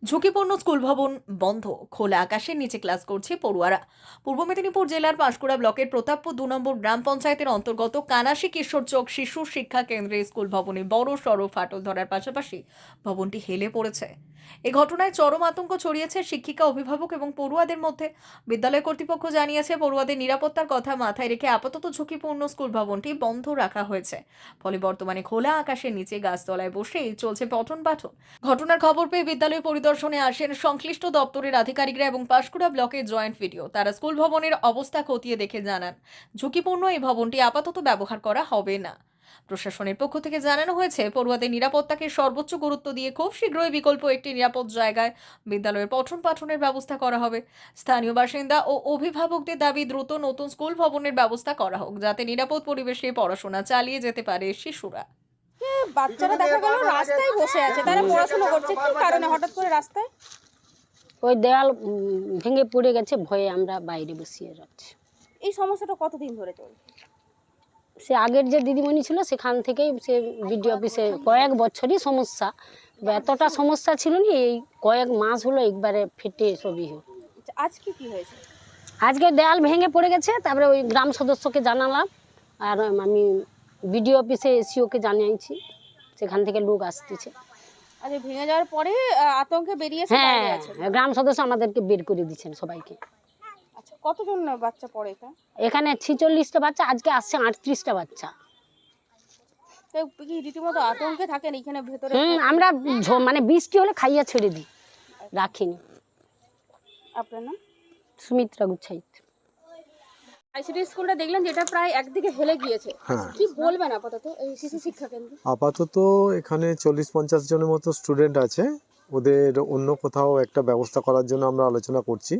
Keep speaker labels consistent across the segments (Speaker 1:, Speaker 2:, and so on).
Speaker 1: ঝুঁকিপূর্ণ স্কুল ভবন বন্ধ, খোলা আকাশের নিচে ক্লাস করছে পড়ুয়ারা। পূর্ব মেদিনীপুর জেলার পাঁশকুড়া ব্লকের প্রতাপপুর 2 নম্বর গ্রাম পঞ্চায়েতের অন্তর্গত কানাশি কিশোর চক শিশু শিক্ষা কেন্দ্রের স্কুল ভবনে বড় সড়ো ফাটল ধরার পাশাপাশি ভবনটি হেলে পড়েছে। এই ঘটনায় চরম আতঙ্ক ছড়িয়েছে শিক্ষিকা, অভিভাবক এবং পড়ুয়াদের মধ্যে। বিদ্যালয় কর্তৃপক্ষ জানিয়েছে, পড়ুয়াদের নিরাপত্তার কথা মাথায় রেখে আপাতত ঝুঁকিপূর্ণ স্কুল ভবনটি বন্ধ রাখা হয়েছে। ফলে বর্তমানে খোলা আকাশের নিচে গাছতলায় বসেই চলছে পঠন পাঠন। ঘটনার খবর পেয়ে বিদ্যালয় পরিদর্শনে আসেন সংশ্লিষ্ট দপ্তরের আধিকারিকরা এবং পাঁশকুড়া ব্লকের জয়েন্ট ভিডিও। তারা স্কুল ভবনের অবস্থা খতিয়ে দেখে জানান, ঝুঁকিপূর্ণ এই ভবনটি আপাতত ব্যবহার করা হবে না। প্রশাসনের পক্ষ থেকে জানানো হয়েছে, পড়ুয়াদের নিরাপত্তাকে সর্বোচ্চ গুরুত্ব দিয়ে খুব শীঘ্রই বিকল্প একটি নিরাপদ জায়গায় বিদ্যালয়ের পঠন পাঠনের ব্যবস্থা করা হবে। স্থানীয় বাসিন্দা ও অভিভাবকদের দাবি, দ্রুত নতুন স্কুল ভবনের ব্যবস্থা করা হোক, যাতে নিরাপদ পরিবেশে পড়াশোনা চালিয়ে যেতে পারে শিশুরা।
Speaker 2: বাচ্চারা দেখা গেল রাস্তায় বসে আছে, তারা পড়াশোনা করছে, কি কারণে হঠাৎ করে রাস্তায়?
Speaker 3: ওই দেওয়াল ভেঙে পড়ে গেছে, ভয়ে আমরা বাইরে বসিয়ে যাচ্ছি।
Speaker 2: এই সমস্যাটা কতদিন ধরে চলছে?
Speaker 3: সে আগের যে দিদিমণি ছিল সেখান থেকেই, সে বিডিও অফিসে কয়েক বছরই সমস্যা, এতটা সমস্যা ছিল না, এই কয়েক মাস হলো একবারে ফেটে সবই হলো।
Speaker 2: আজকে কি হয়েছে?
Speaker 3: আজকে দেওয়াল ভেঙে পড়ে গেছে, তারপরে ওই গ্রাম সদস্যকে জানালাম, আর আমি বিডিও অফিসে এসিওকে জানিয়েছি, সেখান থেকে লোক আসতেছে।
Speaker 2: আচ্ছা, ভেঙে যাওয়ার পরে আতঙ্কে বেরিয়েছে?
Speaker 3: হ্যাঁ, গ্রাম সদস্য আমাদেরকে বের করে দিচ্ছেন সবাইকে।
Speaker 2: আচ্ছা, কতজন বাচ্চা পড়ে এটা?
Speaker 3: এখানে 46টা বাচ্চা, আজকে আসছে 38টা বাচ্চা।
Speaker 2: কি রীতিমতো আতঙ্কে থাকেন এখানে ভেতরে?
Speaker 3: আমরা মানে বৃষ্টি হলে খাইয়া ছেড়ে দিই, রাখিনি।
Speaker 2: আপনার নাম?
Speaker 3: সুমিত্রা গুচ্ছাইত।
Speaker 2: আইসিডি স্কুলটা দেখলেন যেটা প্রায় একদিকে হেলে গিয়েছে, কি বলবেন আপাতত এই শিশু শিক্ষা কেন্দ্র?
Speaker 4: আপাতত এখানে 40-50 জনের মতো স্টুডেন্ট আছে, ওদের অন্য কোথাও একটা ব্যবস্থা করার জন্য আমরা আলোচনা করছি।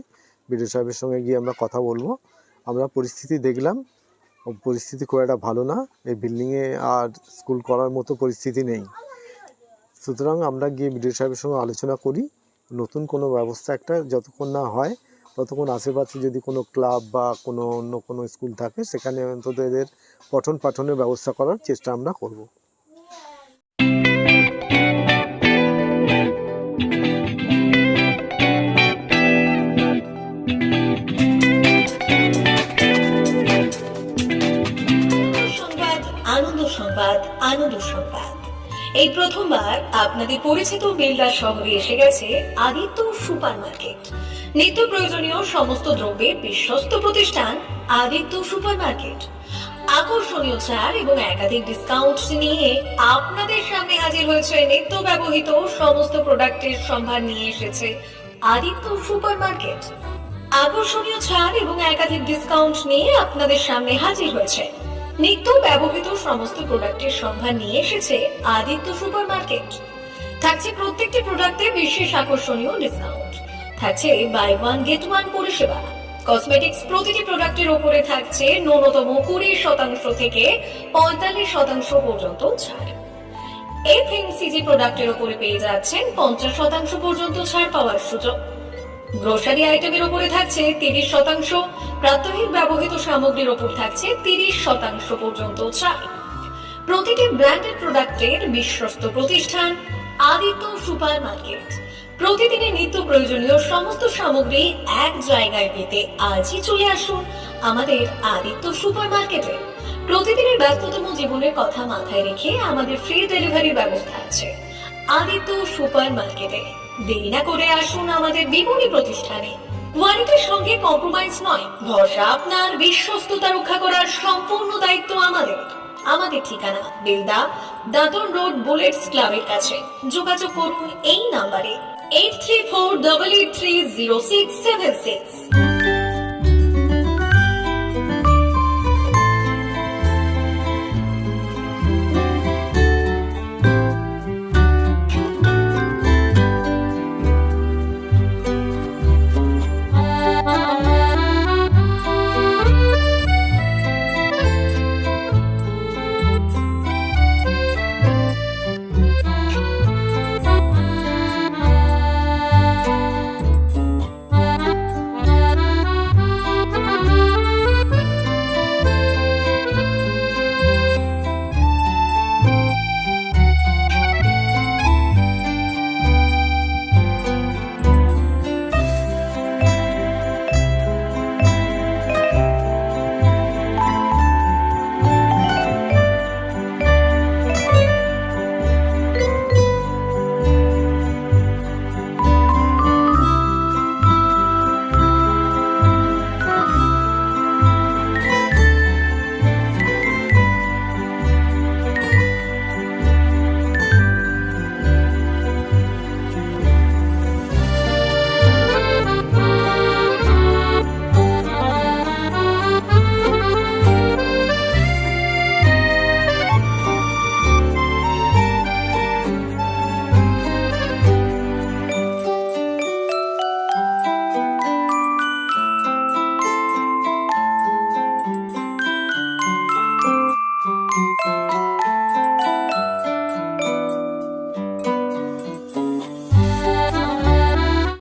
Speaker 4: বিডিও সাহেবের সঙ্গে গিয়ে আমরা কথা বলবো। আমরা পরিস্থিতি দেখলাম, পরিস্থিতি খুব একটা ভালো না, এই বিল্ডিংয়ে আর স্কুল করার মতো পরিস্থিতি নেই। সুতরাং আমরা গিয়ে বিডিও সাহেবের সঙ্গে আলোচনা করি, নতুন কোনো ব্যবস্থা একটা যতক্ষণ না হয় ততক্ষণ আশেপাশে যদি কোনো ক্লাব বা কোনো অন্য কোনো স্কুল থাকে সেখানে অন্তত এদের পঠন পাঠনের ব্যবস্থা করার চেষ্টা আমরা করব।
Speaker 1: আনন্দ সংবাদ, আনন্দ সংবাদ। এই প্রথমবার আপনাদের পরিচিত বেলদা শহরে এসে গেছে আদিত্য সুপার মার্কেট। নিত্য প্রয়োজনীয় সমস্ত দ্রব্যের বিশ্বস্ত প্রতিষ্ঠান আদিত্য সুপার মার্কেট। আকর্ষণীয় ছাড় এবং একাধিক ডিসকাউন্ট নিয়ে আপনাদের সামনে হাজির হয়েছে। নিত্য ব্যবহৃত সমস্ত প্রোডাক্টের সম্ভার নিয়ে এসেছে আদিত্য সুপার মার্কেট। আকর্ষণীয় ছাড় এবং একাধিক ডিসকাউন্ট নিয়ে আপনাদের সামনে হাজির হয়েছে। নিত্য ব্যবহৃত সমস্ত প্রোডাক্টের সম্ভার নিয়ে এসেছে আদিত্য সুপার মার্কেট। থাকছে প্রত্যেকটি প্রোডাক্টে বিশেষ আকর্ষণীয় ডিসকাউন্ট, থাকছে বাই ওয়ান গেট ওয়ান পরিষেবা। কসমেটিক্স প্রতিটি প্রোডাক্টের উপরে থাকছে ন্যূনতম 20% থেকে 45% পর্যন্ত ছাড়। এফএমসিজি প্রোডাক্টের উপরে পেয়ে যাচ্ছেন 50% পর্যন্ত ছাড় পাওয়ার সুযোগ। গ্রোসারি আইটেমের উপরে থাকছে 30%, প্রাত্যহিক ব্যবহৃত সামগ্রীর উপর থাকছে 30% পর্যন্ত ছাড়। প্রতিটি ব্র্যান্ডেড প্রোডাক্টের বিশ্বস্ত প্রতিষ্ঠান আদিত্য সুপার মার্কেট। প্রতিদিনের নিত্য প্রয়োজনীয় সমস্ত সামগ্রী এক জায়গায় পেতে আজই চলে আসুন আমাদের আদিত্য সুপার মার্কেটে। প্রতিদিনের ব্যস্ততম জীবনের কথা মাথায় রেখে আমাদের ফ্রি ডেলিভারির ব্যবস্থা আছে আদিত্য সুপার মার্কেটে। দেরি না করে আসুন আমাদের বিপণী প্রতিষ্ঠানে। কোয়ালিটির সঙ্গে কম্প্রোমাইজ নয়, ভরসা আপনার, বিশ্বস্ততা রক্ষা করার সম্পূর্ণ দায়িত্ব আমাদের। আমাদের ঠিকানা বেলদা, দাঁতন রোড, বুলেটস ক্লাবের কাছে। যোগাযোগ করুন এই নাম্বারে 8348830676।